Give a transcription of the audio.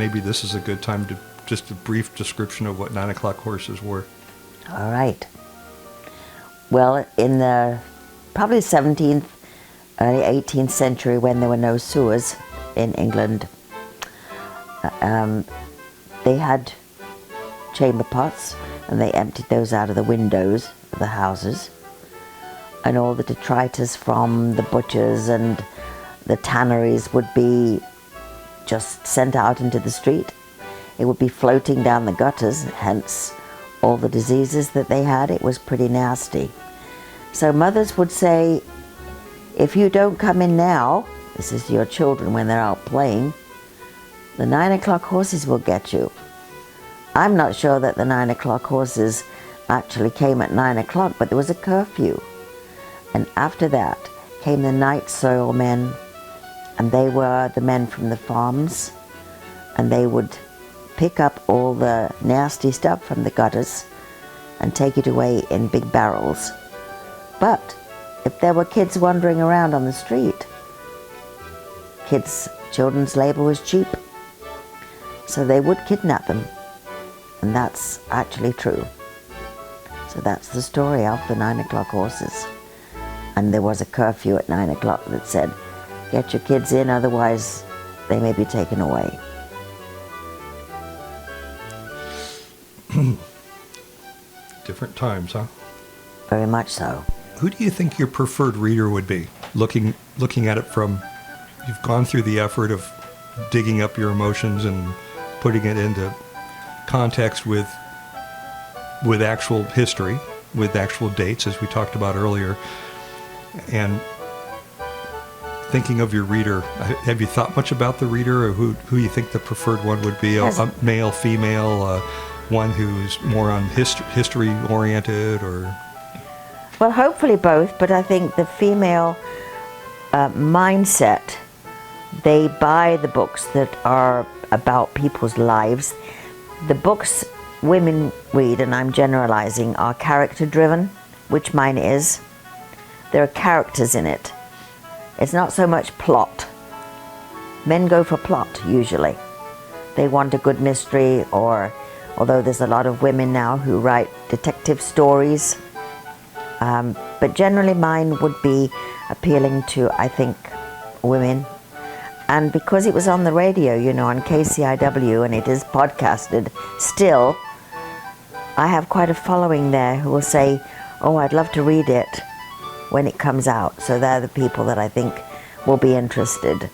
maybe this is a good time to just a brief description of what 9 o'clock horses were. All right. Well, in the probably 17th, early 18th century, when there were no sewers in England, they had chamber pots, and they emptied those out of the windows of the houses, and all the detritus from the butchers and the tanneries would be just sent out into the street. It would be floating down the gutters, hence all the diseases that they had. It was pretty nasty. So mothers would say, if you don't come in now, this is your children when they're out playing, the 9 o'clock horses will get you. I'm not sure that the 9 o'clock horses actually came at 9 o'clock, but there was a curfew. And after that came the night soil men, and they were the men from the farms, and they would pick up all the nasty stuff from the gutters and take it away in big barrels. But if there were kids wandering around on the street, children's labor was cheap, so they would kidnap them, and that's actually true. So that's the story of the 9 o'clock horses. And there was a curfew at 9 o'clock that said, get your kids in, otherwise they may be taken away. Different times, huh? Very much so. Who do you think your preferred reader would be? Looking at it from, you've gone through the effort of digging up your emotions and putting it into context with actual history, with actual dates, as we talked about earlier, and thinking of your reader. Have you thought much about the reader, or who you think the preferred one would be? A male, female, one who's more on history oriented, or? Well, hopefully both, but I think the female mindset, they buy the books that are about people's lives. The books women read, and I'm generalizing, are character driven, which mine is. There are characters in it. It's not so much plot. Men go for plot, usually. They want a good mystery, or, although there's a lot of women now who write detective stories, but generally mine would be appealing to, I think, women. And because it was on the radio, on KCIW, and it is podcasted still, I have quite a following there who will say, oh, I'd love to read it when it comes out. So they're the people that I think will be interested.